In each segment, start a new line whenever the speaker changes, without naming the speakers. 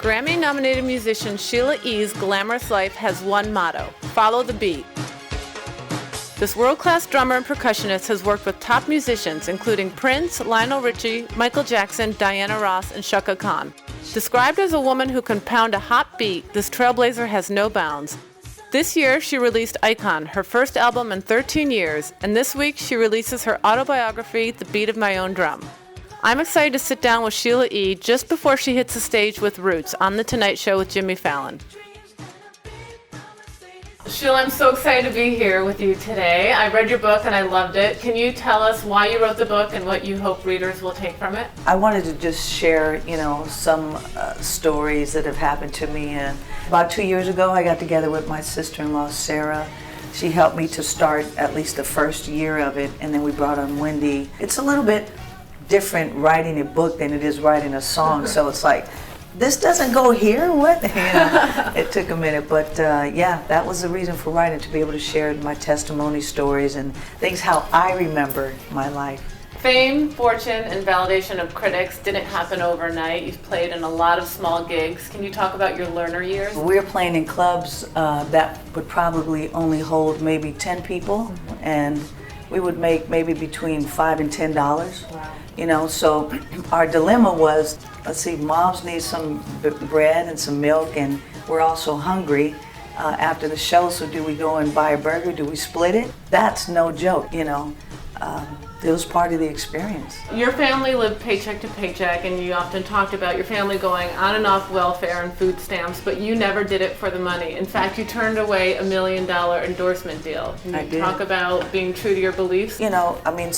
Grammy-nominated musician SheiliaE's glamorous life has one motto: follow the beat. This world-class drummer and percussionist has worked with top musicians including Prince, Lionel Richie, Michael Jackson, Diana Ross, and Chaka Khan. Described as a woman who can pound a hot beat, this trailblazer has no bounds. This year, she released Icon, her first album in 13 years, and this week she releases her autobiography, The Beat of My Own Drum. I'm excited to sit down with SheiliaE just before she hits the stage with Roots on The Tonight Show with Jimmy Fallon. Sheila, I'm so excited to be here with you today. I read your book and I loved it. Can you tell us why you wrote the book and what you hope readers will take from it?
I wanted to just share, some stories that have happened to me. And about 2 years ago, I got together with my sister-in-law, Sarah. She helped me to start at least the first year of it, and then we brought on Wendy. It's a little bit different writing a book than it is writing a song, so it's like, this doesn't go here? What? It took a minute, but that was the reason for writing, to be able to share my testimony stories and things how I remember my life.
Fame, fortune, and validation of critics didn't happen overnight. You've played in a lot of small gigs. Can you talk about your learner years?
We were playing in clubs that would probably only hold maybe 10 people, and we would make maybe between $5 and $10. Wow. So our dilemma was, let's see, moms need some bread and some milk, and we're also hungry after the show, so do we go and buy a burger? Do we split it? That's no joke, It was part of the experience.
Your family lived paycheck to paycheck, and you often talked about your family going on and off welfare and food stamps, but you never did it for the money. In fact, you turned away $1 million endorsement deal. Can you talk about being true to your beliefs?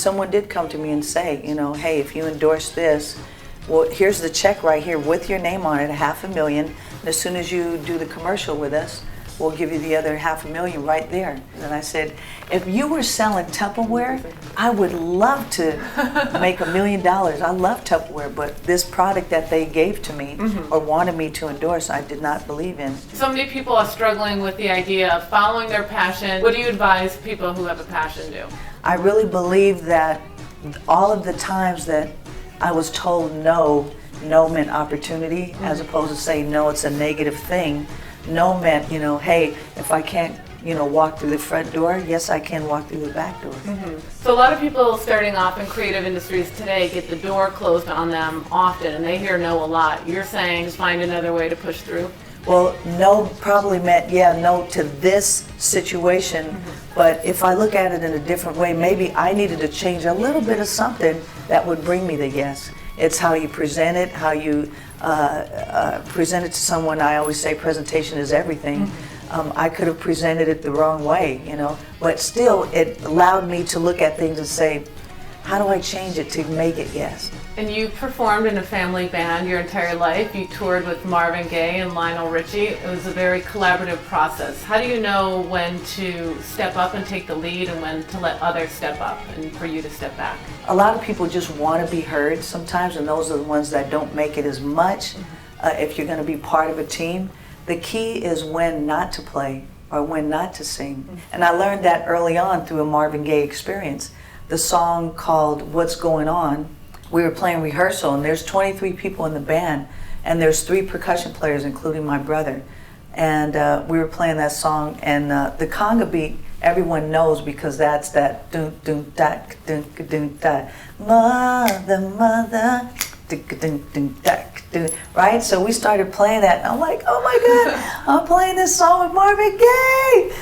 Someone did come to me and say, hey, if you endorse this, well, here's the check right here with your name on it, $500,000. And as soon as you do the commercial with us, we'll give you the other $500,000 right there. And I said, if you were selling Tupperware, I would love to make $1 million. I love Tupperware, but this product that they gave to me or wanted me to endorse, I did not believe in.
So many people are struggling with the idea of following their passion. What do you advise people who have a passion do?
I really believe that all of the times that I was told no meant opportunity, as opposed to saying no, it's a negative thing. No meant, hey, if I can't, walk through the front door, yes, I can walk through the back door.
So a lot of people starting off in creative industries today get the door closed on them often, and they hear no a lot. You're saying just find another way to push through?
Well, no probably meant, no to this situation, but if I look at it in a different way, maybe I needed to change a little bit of something that would bring me the yes. It's how you present it, how you present it to someone. I always say presentation is everything. I could have presented it the wrong way, but still it allowed me to look at things and say, how do I change it to make it yes?
And you performed in a family band your entire life. You toured with Marvin Gaye and Lionel Richie. It was a very collaborative process. How do you know when to step up and take the lead and when to let others step up and for you to step back?
A lot of people just want to be heard sometimes, and those are the ones that don't make it as much. If you're going to be part of a team, the key is when not to play or when not to sing. And I learned that early on through a Marvin Gaye experience. The song called What's Going On, we were playing rehearsal, and there's 23 people in the band, and there's 3 percussion players, including my brother. And we were playing that song, and the conga beat everyone knows, because that's that dun dun da dun dun da, mother dun dun da dun, right? So we started playing that, and I'm like, oh my God, I'm playing this song with Marvin Gaye,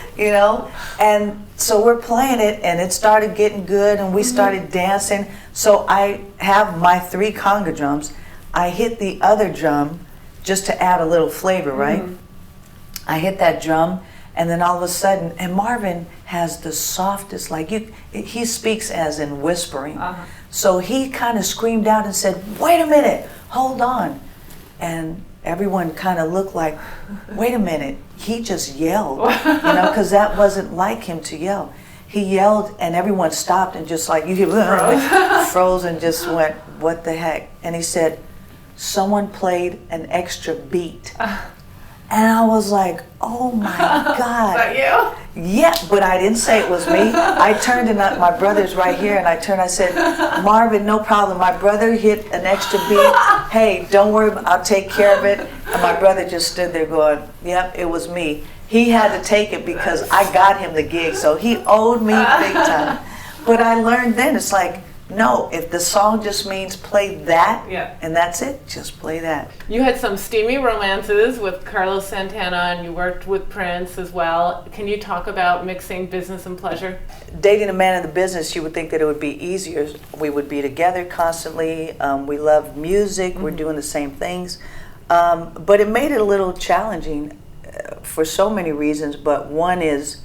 and so we're playing it, and it started getting good, and we started dancing. So I have my 3 conga drums. I hit the other drum just to add a little flavor, right? I hit that drum, and then all of a sudden, and Marvin has the softest, he speaks as in whispering. So he kind of screamed out and said, wait a minute, hold on. And everyone kind of looked like, wait a minute, he just yelled, because that wasn't like him to yell. He yelled, and everyone stopped and just froze and just went, what the heck? And he said, someone played an extra beat. And I was like, oh my God.
Is that you?
Yeah, but I didn't say it was me. I turned, and my brother's right here, and I said, Marvin, no problem. My brother hit an extra beat. hey, don't worry, I'll take care of it. And my brother just stood there going, yep, it was me. He had to take it because I got him the gig, so he owed me big time. But I learned then, it's like, no, if the song just means play that, and that's it, just play that.
You had some steamy romances with Carlos Santana, and you worked with Prince as well. Can you talk about mixing business and pleasure?
Dating a man in the business, you would think that it would be easier. We would be together constantly. We love music. We're doing the same things. But it made it a little challenging for so many reasons. But one is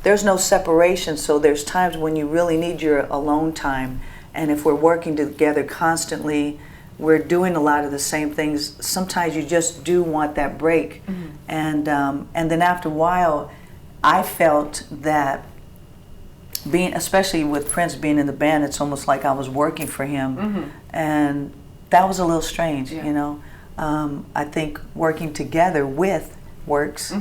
there's no separation, so there's times when you really need your alone time. And if we're working together constantly, we're doing a lot of the same things. Sometimes you just do want that break. And then after a while, I felt that being, especially with Prince being in the band, it's almost like I was working for him. And that was a little strange, you know. I think working together with works.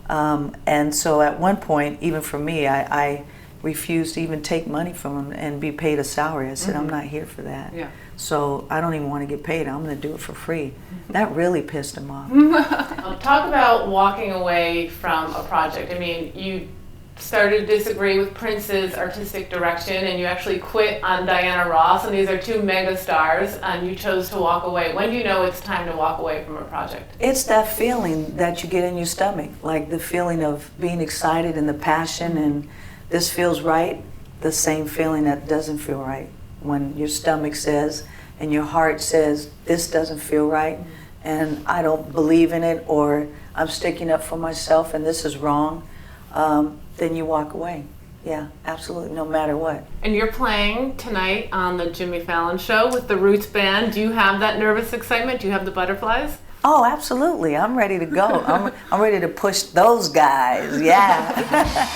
And so at one point, even for me, I refused to even take money from him and be paid a salary. I said, I'm not here for that. So I don't even want to get paid. I'm going to do it for free. That really pissed him off.
Talk about walking away from a project. I mean, you started to disagree with Prince's artistic direction, and you actually quit on Diana Ross, and these are two mega stars, and you chose to walk away. When do you know it's time to walk away from a project?
It's that feeling that you get in your stomach, like the feeling of being excited and the passion, and this feels right, the same feeling that doesn't feel right. When your stomach says and your heart says, this doesn't feel right, and I don't believe in it, or I'm sticking up for myself and this is wrong, then you walk away. Yeah, absolutely, no matter what. And
you're playing tonight on the Jimmy Fallon Show with the Roots Band. Do you have that nervous excitement? Do you have the butterflies?
Oh, absolutely. I'm ready to go. I'm ready to push those guys. Yeah.